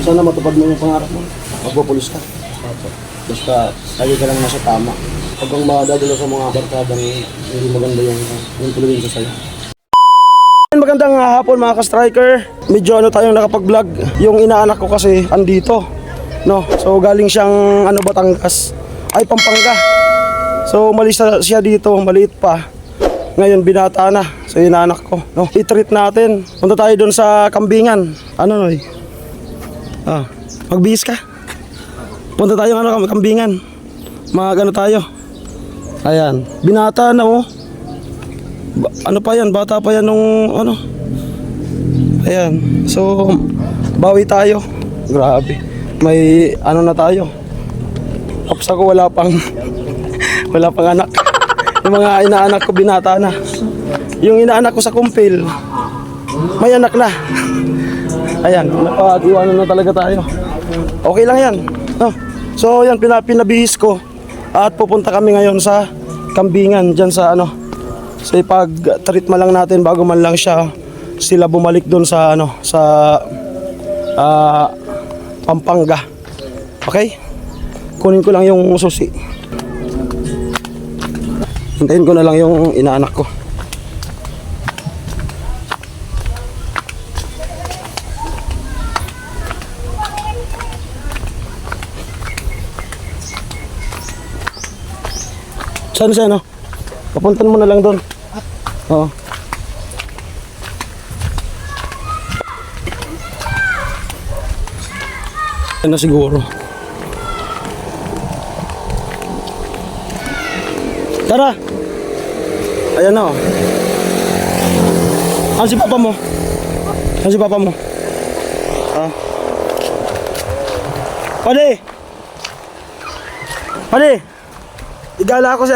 Sana matupad mo yung pangarap mo. Magpupulis ka. Basta lagi ka lang nasa tama. Huwag kang madadalo sa mga barkadang hindi maganda yung influence sa'yo. Magandang hapon mga ka-striker. Medyo tayong nakapag-vlog. Yung inaanak ko kasi andito. No? So galing siyang Batangas. Ay, Pampanga. So umalis siya dito, maliit pa. Ngayon binata na. So inaanak ko. No? I-treat natin. Punta tayo doon sa Kambingan. Ano Noy? Magbihis ka. Punta tayo Kambingan. Magano tayo. Ayan, binata na oh. Ano pa yan, bata pa yan nung Ayan, so bawi tayo. Grabe. May na tayo. Tapos ako wala pang anak. Yung mga inaanak ko binata na. Yung inaanak ko sa kumpil, may anak na. Ayan, napag-iwanan na talaga tayo. Okay lang yan. No? So yan, pinabihis ko. At pupunta kami ngayon sa Kambingan, dyan sa So ipag-treat lang natin bago man lang sila bumalik doon sa Pampanga. Okay? Kunin ko lang yung susi. Hintayin ko na lang yung inaanak ko. Saan siya Papuntan mo na lang doon. Oo. Yan na siguro. Tara. Ayan na Ano si papa mo? Ano si papa mo? Pade! Pade! Igala ako si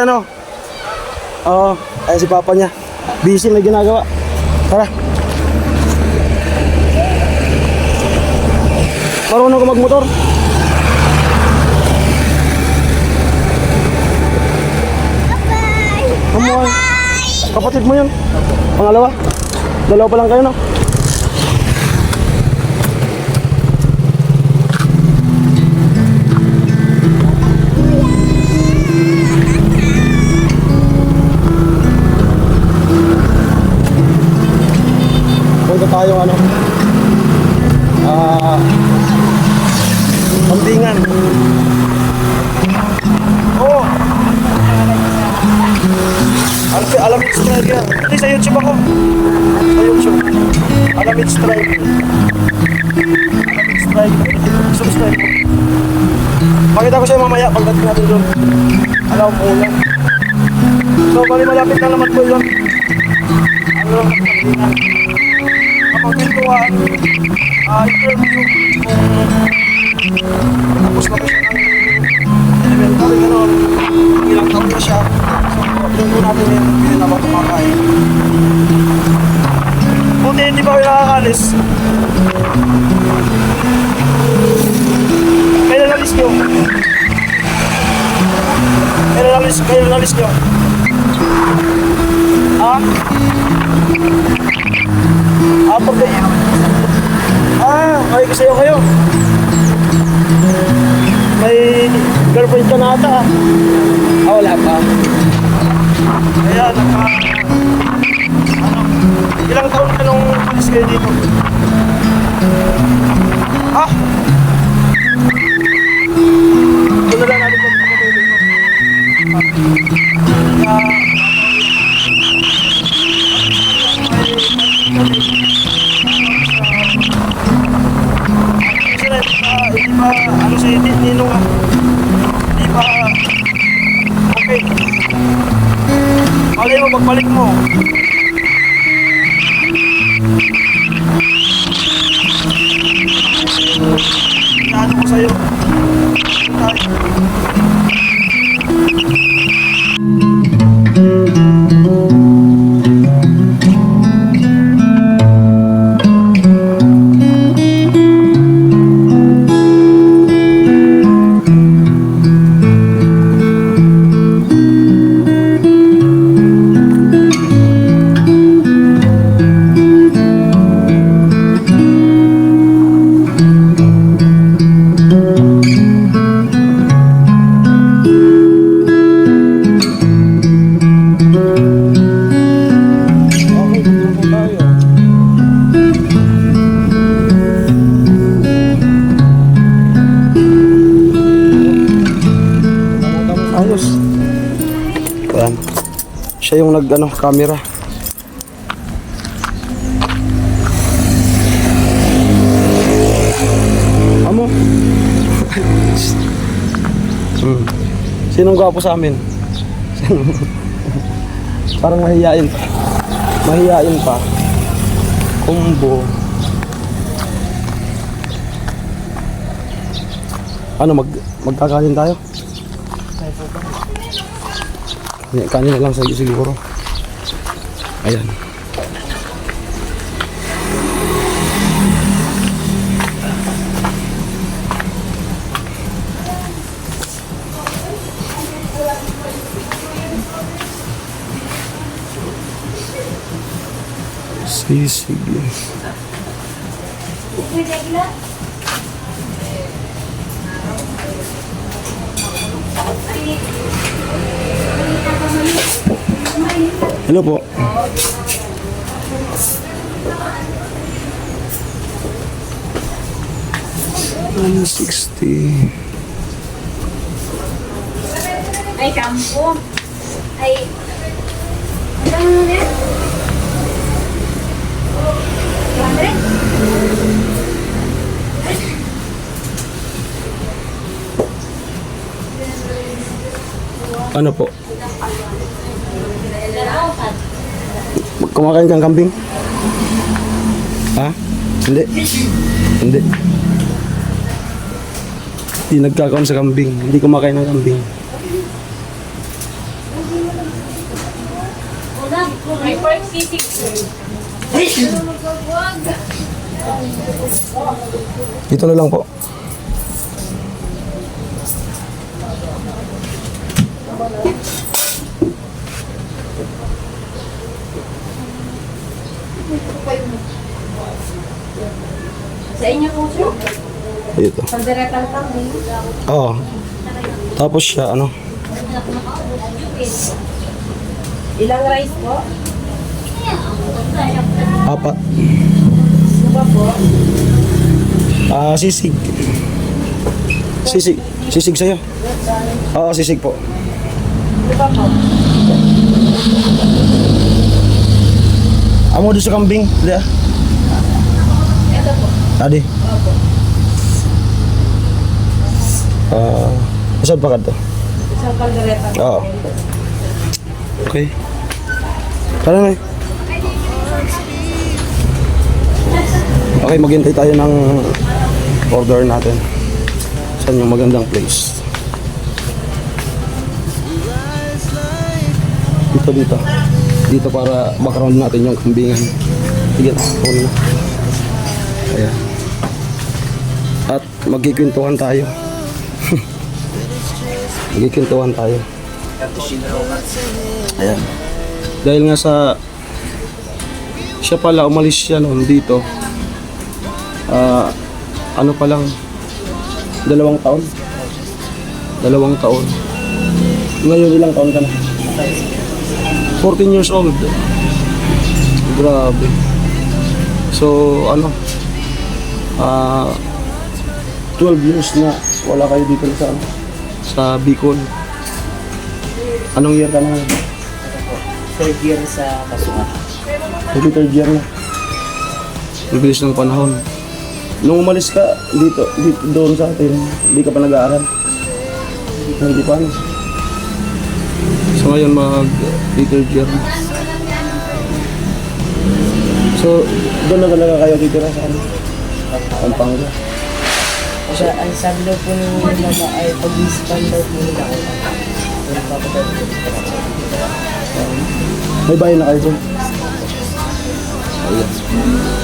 Oo, ayan si papa niya. Busy, may ginagawa. Tara. Marunong ka magmotor? Bye! Kapatid mo yun? Pangalawa? Dalawa pa lang kayo, no? Tayong Kambingan. Oh. Alamid Striker. Hindi sa YouTube ako. Sa YouTube. Alamid Striker. Alamid Striker. Subscribe mo. Pakita ko sa'yo mamaya pagdating natin doon. Alam mo lang. So bali malapit na naman po yun. Kambingan. Pagpintuan, interview tapos na ba siya ng elementary gano'n, ilang taon na siya. So pinunto natin yun, hindi na ba kumakain. Buti hindi pa kayo nakakalis. Kailan nalis nyo? Kailan nalis nyo? Apag kayo. May kasayo kayo. May girlfriend ka na ata. Wala pa. Ayan, ilang taon ka nung alis kayo dito? Doon na lang natin kung pagkatuloy ko. Si Ninong hindi pa okay. Malay mo pagbalik mo. Inaano ko sa'yo. Siya yung nag ano, camera. Amo. Sinong gwapo sa amin? Parang mahihain pa. Mahihain pa. Kumbo. Ano, magkakanin tayo? Kanin na lang siguro. Ayan. Sisig. Hello po. $160. Ay, kampo. Ay, ano mo na? 200? Ano po? Kumakain kang kambing? Ha? Hindi. Hindi. Hindi nagkakaon sa kambing. Hindi kumakain ng kambing. May pork sisig. Dito na lang po. Sa inyo po, sir? Dito. Pandiretang kambing. Oo. Tapos siya, ano? Ilang rice po? 4. Suba po? Sisig. Sisig. Sisig sa'yo. Oo, sisig po. Suba po? Amo doon sa kambing. Hindi ah. Ito po. Adi. Opo. Usad pa ka to? Isang pandiretang. Oo. Okay. Tara na. Okay, maghintay tayo ng order natin. Saan yung magandang place? Dito. Dito para background natin yung kambingan. Sige, kunin na. Ayan. At magkikwentuhan tayo. Magkikwentuhan tayo. Ayan. Dahil nga sa siya pala umalis siya noon dito. Ano pa lang 2 taon. 2 taon. Ngayon ilang taon ka na? 14 years old. Grabe. So ano 12 years na wala kayo dito sa Bicol. Anong year ka na? Third year sa Kasuhan. Third year na. Ang bilis ng panahon. Nung umalis ka dito doon sa atin, hindi ka pa nag-aaral. Hindi pa ano. So ngayon third year na. So doon na talaga kayo titira sa ano? Pampanga. Kasi ang sabi daw po ni mama ay pag-isipan daw po nila ako. May bahay na kayo doon. Ayan.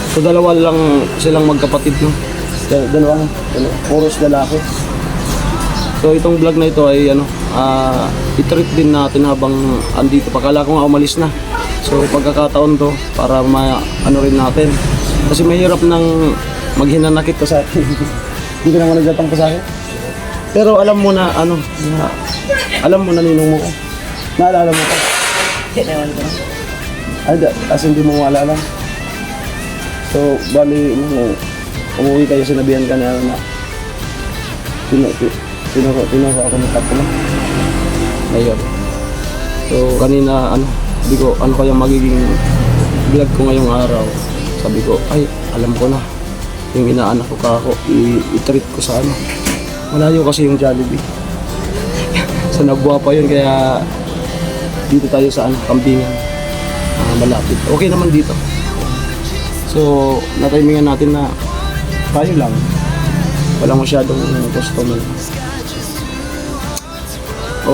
So dalawa lang silang magkapatid, no? Dalawa. Puros lalaki. So itong vlog na ito ay i-treat din natin habang andito. Pakala ko nga umalis na. So pagkakataon to para rin natin. Kasi mahirap nang maghinanakit ko sa akin. Hindi ka naman nagtatang sa akin. Pero alam mo na alam mo na ninong mo ko. Naalala mo ko. Ewan ko. As hindi mo maalala. So bali umuwi kayo, sinabihan ka na pinuha ako ng tapo na. Ayun. So kanina Sabi ko, ano kaya magiging vlog ko ngayong araw? Sabi ko, ay, alam ko na. Yung inaanak ko kako, i-treat ko sa ano. Malayo kasi yung Jollibee. Sa Nagbuha pa yun, kaya dito tayo sa ano, Kambingan. Malapit. Okay naman dito. So, natimingan natin na tayo lang. Walang masyadong customer.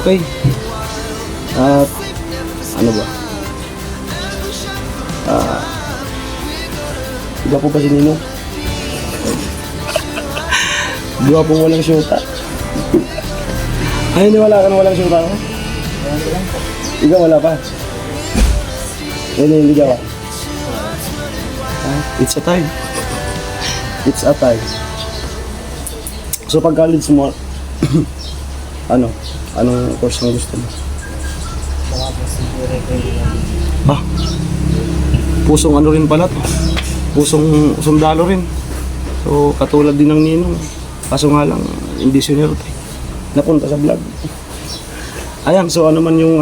Okay. At ano ba? Iba po ba si Nino? Iba po walang syuta. Ay, wala ka na walang syuta ako? Ikaw wala pa? Hindi ka ba? It's a time. It's a time. So pag college mo, anong course ang gusto mo? Baka po siguro kayo. Ah, pusong ano rin pala to. Pusong sundalo rin. So katulad din ng Ninong. Kaso nga lang, hindi sinerte. Napunta sa vlog. Ayan, so ano man yung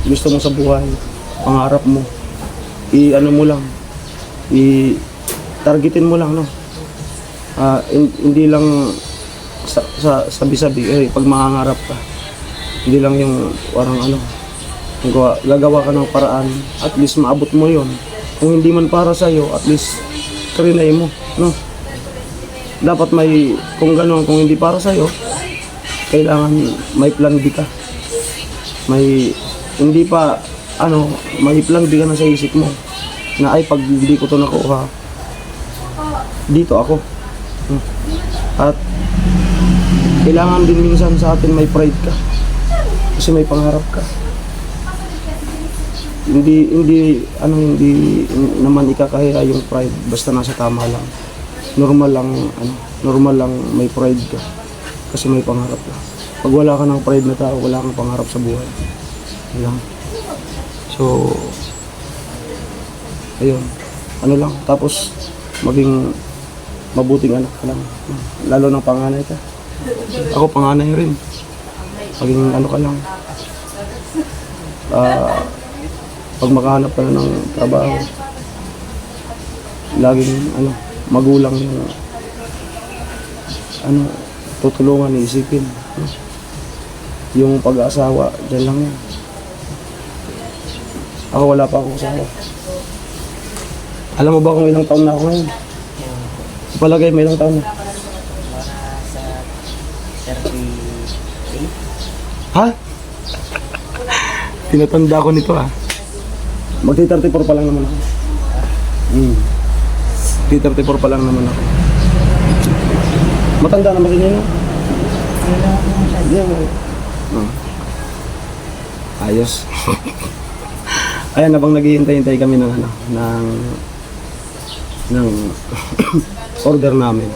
gusto mo sa buhay, pangarap mo, i-ano mo lang, i-targetin mo lang, no? Hindi lang sa sabi-sabi, pag mangangarap ka, hindi lang yung parang gagawa ka ng paraan, at least maabot mo yon. Kung hindi man para sa'yo, at least trinay mo, no? Dapat may, kung gano'n, kung hindi para sa'yo, kailangan may plan B ka. Hindi pa, may plan B ka na sa isip mo. Na ay, pag hindi ko ito nakuha, dito ako. At kailangan din minsan sa atin may pride ka. Kasi may pangarap ka. Hindi naman ikakaya yung pride basta nasa tama lang. Normal lang may pride ka. Kasi may pangarap ka. Pag wala ka ng pride na tao, wala kang pangarap sa buhay. Yan. So, ayun. Tapos maging mabuting anak ka lang. Lalo ng panganay ka. Ako panganay rin. Maging ka lang. Pag makahanap ka na ng trabaho, laging magulang yung tutulungan, isipin. Yung pag-aasawa, dyan lang yan. Ako wala pa akong asawa. Alam mo ba kung ilang taon na ako ngayon? Palagay may ilang taon na? Sa 38. Ha? Tinatanda ko nito Magti-34 pa lang naman ako. Magti-34 pa lang naman ako. Matanda na ba kinyo? Ayos. Ayan, habang naghihintay-hintay kami ng order namin.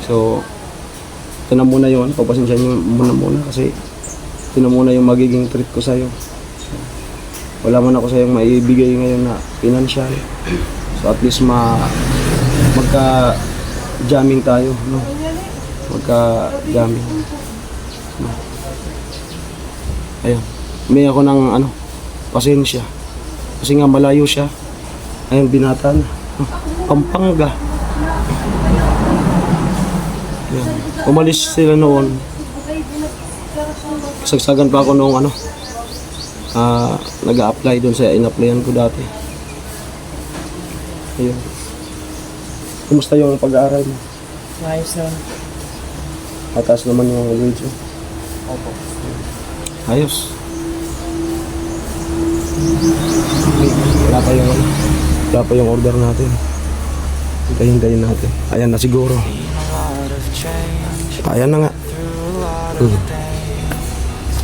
So, ito na muna yun. Papasensya nyo muna kasi ito na muna yung magiging treat ko sa'yo. So, wala man ako sa'yong maibigay ngayon na financial. So, at least magka-jamming tayo, no? Magka-jamming. No? Ayun. May ako ng pasensya. Kasi nga malayo siya. Ayun, binata na. Pampanga. Ayun. Umalis sila noon. Sagsagan pa ako noong nag-a-apply doon sa in-applyan ko dati. Ayun. Kumusta yung pag-aaral mo? Ayos naman. Mataas naman yung grades mo. Opo. Ayos. Wala pa yung order natin. Hintayin natin. Ayan na siguro. Ayan na nga.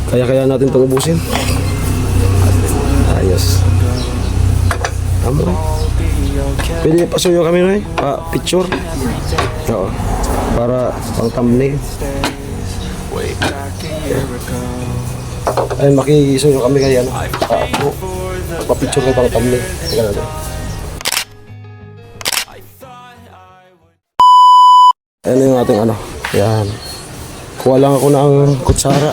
Kaya natin itong ubusin. Ayos. Tama rin. Pwede pasuyo kami na picture. Oo. Para pang thumbnail. Ayun, makisuyo kami kaya pa-picture kayo pang thumbnail. Teka natin. Ayan yung ating Yan. Kuha lang ako ng kutsara.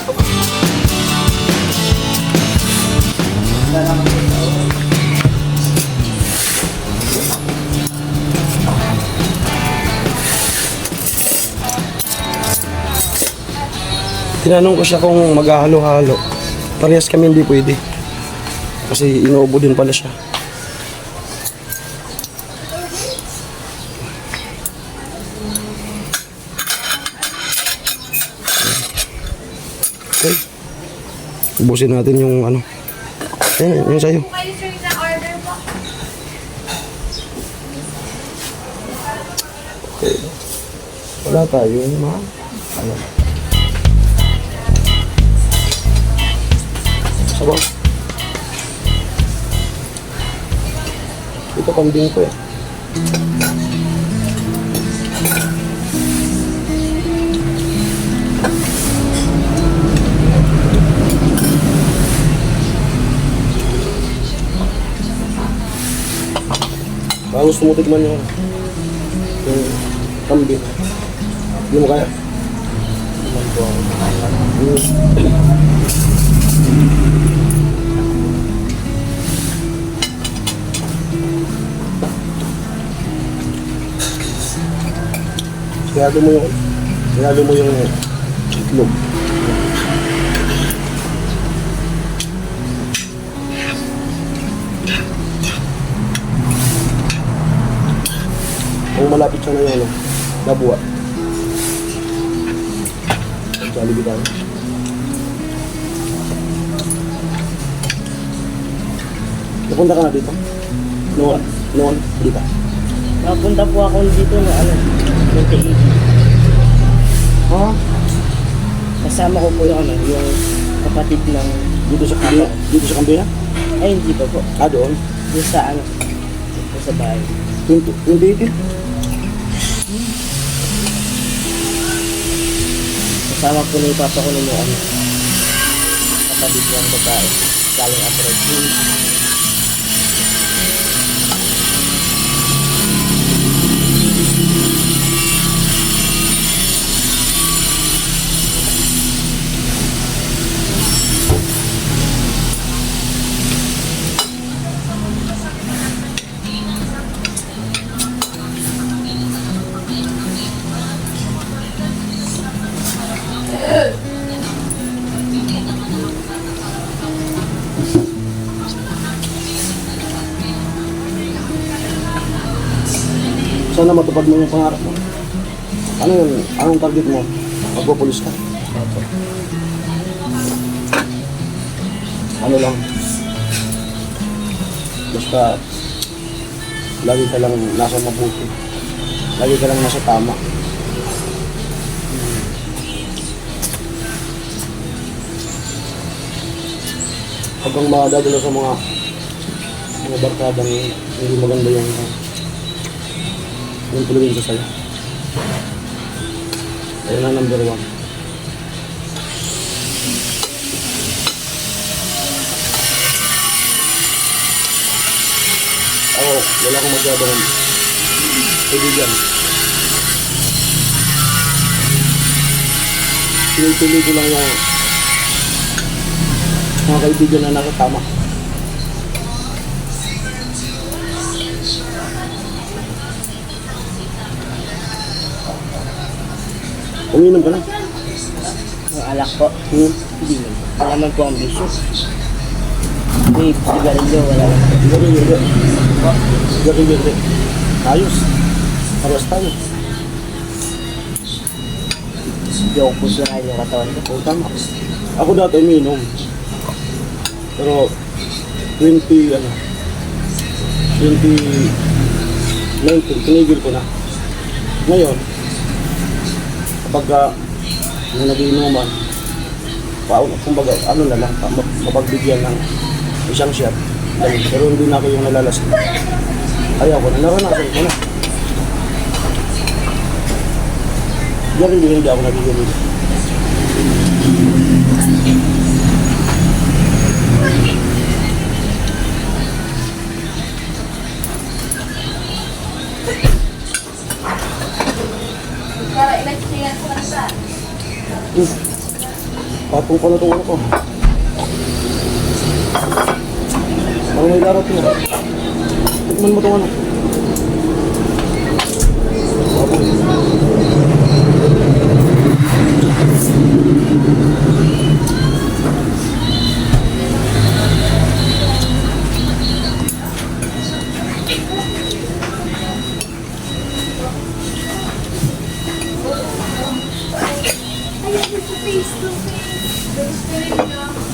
Tinanong ko siya kung maghahalo-halo. Parehas kami hindi pwede. Kasi inuubo din pala siya. Okay. Ubusin natin yung ano. Ayan, yung sa'yo. Kayo sir na order po. Okay. Wala tayo yung mga ano. Sabaw. Ito kambing ko eh. Baka gusto mo tikman yung kambing. Hindi mo kaya? Sinalo mo yung itlog. Kung malapit siya na yung ano, nabuwa. Jollibee tayo. Napunta ka na dito? Noon, dito. Napunta po ako dito na ano, 28. Ha? Kasama ko po yung ano, yung kapatid ng Dito sa Kambina? Dito sa Kambina? ay hindi pa po. Ah, doon? Doon sa ano, doon sa bahay. 28? Kasama po ni Papa ko nung ano, kapatid ng babae. Galing abroad. Sana matupad mo yung pangarap mo. Ano yun? Anong target mo? Magpupulis ka? Ano lang? Basta lagi ka lang nasa mabuti. Lagi ka lang nasa tama. Huwag kang madadala sa mga barkadang hindi maganda yung influence sa'yo. Ayun na number 1. Ako, wala akong masyadong kaibigan. Pinipili ko lang yung mga kaibigan na nakatama. Uminom ka na? Ang alak po, hindi naman. Wala naman po ang bisyo. May sigarilyo, wala naman. Gari-gari. Ayos. Ayos tayo. Hindi ako pusurahin yung katawan ko. Oo, tama. Ako dati uminom. Pero 2019, tinigil ko na. Ngayon, kapag nung nag-iinuman, kumbaga, ano na lang, mapagbigyan ng isang shot. Pero hindi na ako yung nalalasing. Ayaw ko na, naranasan ko na. Ganun din hindi ako nagigilid. Para ilag-siyan ko lang sa. Patong ko na itong ano ko. Parang may darating na. Tikman mo itong ano. Patong.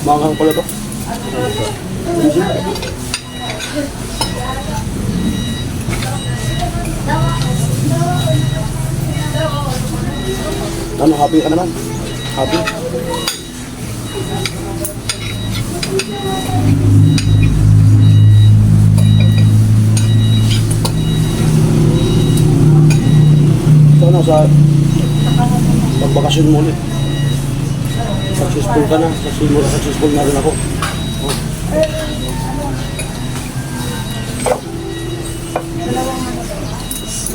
Manghang pala to. Ano, happy ka naman? Happy? So, ano, sa pagbakasyon mo ulit. Successful ka na. Successful na rin ako. Oh.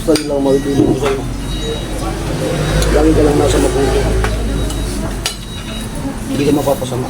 Basta yun lang mabibili ko sa'yo. Lagi ka lang nasa mabuti. Hindi ka mapapasama.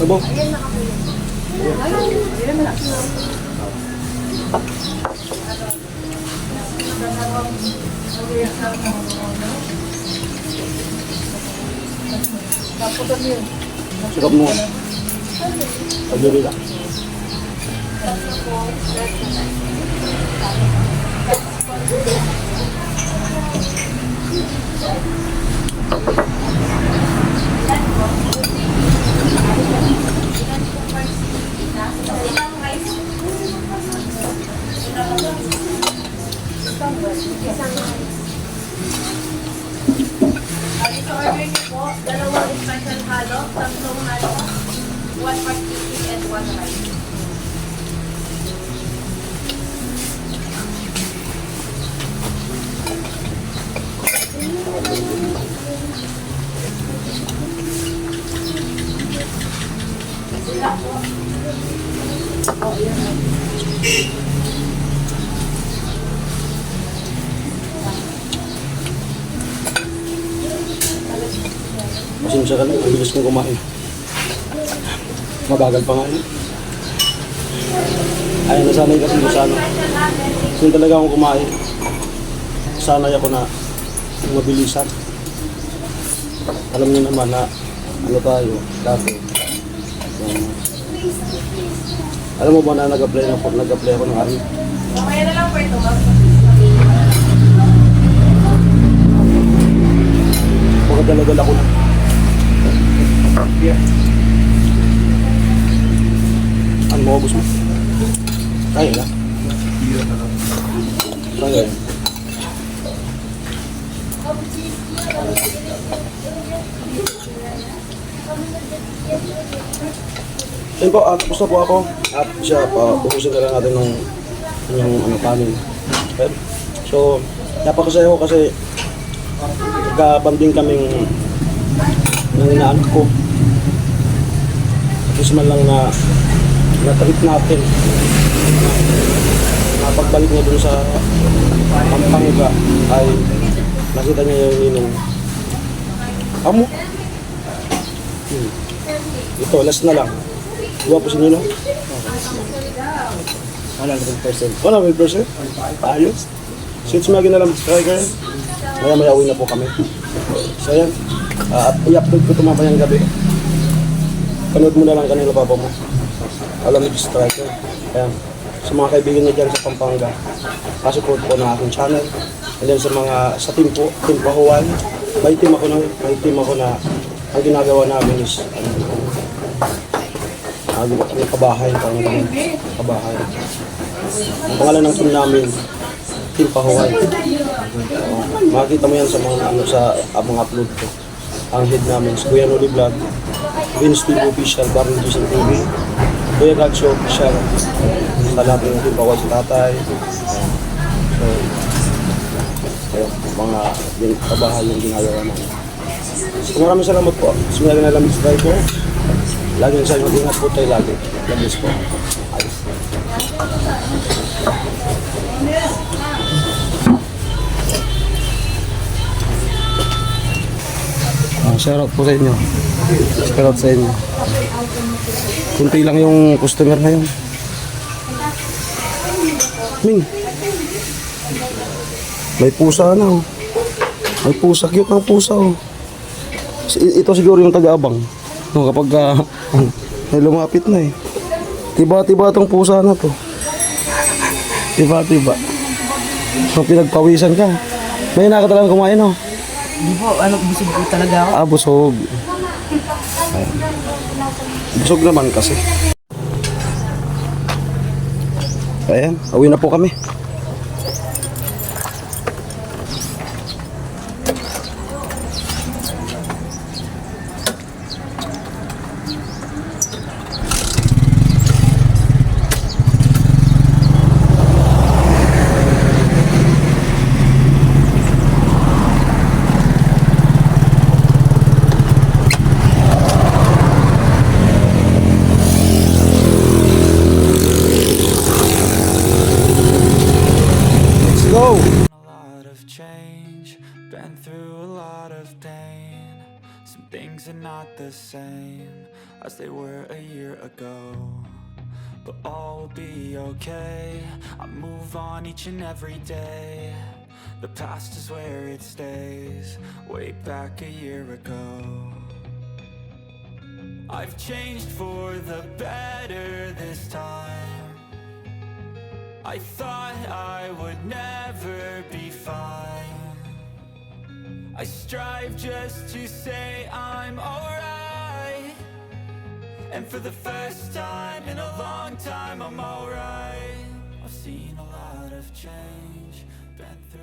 Sabo? Sikap mo. Pagdiri lang. Dito order niyo po, dalawang special halo, tatlong halo, 1 part chicken and 1 rice. Sila po. Oh, yan. Pasensya ka lang, ang bilis kong kumain. Mabagal pa nga yun. Ayaw na sanay kasi kung sana. Kung talaga akong kumain, sanay ako na mabilisan. Alam niyo naman na ano tayo, dati. Alam mo ba na nag-apply ako ng army? Mamaya na lang po ito, ma'am. Pagkadala-dala ko na. Ano mo, ubos mo? Kaya na. Kaya na. Ayun po, tapos na po ako. At siya, ubusin na lang natin ng ano, kanin. Okay? So, napakasaya ko kasi nagkabanding kaming ng inaanak ko. At least man lang na na-trip natin. Napagbalik niya dun sa Pampanga ay nakita niya yung ninong. Amo? Ito, last na lang. Guwapo si Nino? 100%. 100%? Ayos. Since may ginalang striker, maya-maya uwi na po kami. So yan, i-upload ko ito mamayang gabi. Panood mo na lang kanila papa mo. Alamig striker. Ayan. Sa mga kaibigan niya dyan sa Pampanga, pasupport po ng aking channel. And then sa team po, Team Pahuan, may team ako na ang ginagawa namin is kabahay, kabahay. Ang pangalan ng team namin, Team Pahuan. Makikita mo yan sa mga upload ko. Ang head namin, si Kuya Noli Vlog, Vince TV Official, Barney Jason TV, Kuya Gadsyo Official, sa lahat ng Team Pahuan si Tatay. So, mga kabahay yung ginagawa namin. So, maraming salamat po. Sumiyari na lang subscribe po. Lagi sa inyo, ingat po tayo lagi. Labis po. Ayos. Shoutout po sa inyo. Shoutout sa inyo. Kunti lang yung customer na yun. Min. May pusa na oh. May pusa. Cute ng pusa oh. Ito siguro yung taga-abang. No, kapag may lumapit na eh. Tiba-tiba tong pusa na to. Tiba-tiba. So, pinagpawisan ka. May na ka talagang kumain oh. Hindi po, busog po talaga ako. Ah, busog. Ayan. Busog naman kasi. Ayan, uwi na po kami. Go! A lot of change, been through a lot of pain. Some things are not the same as they were a year ago, but all will be okay. I move on each and every day. The past is where it stays, way back a year ago. I've changed for the better this time. I thought I would never be fine. I strive just to say I'm alright, and for the first time in a long time I'm alright. I've seen a lot of change, been through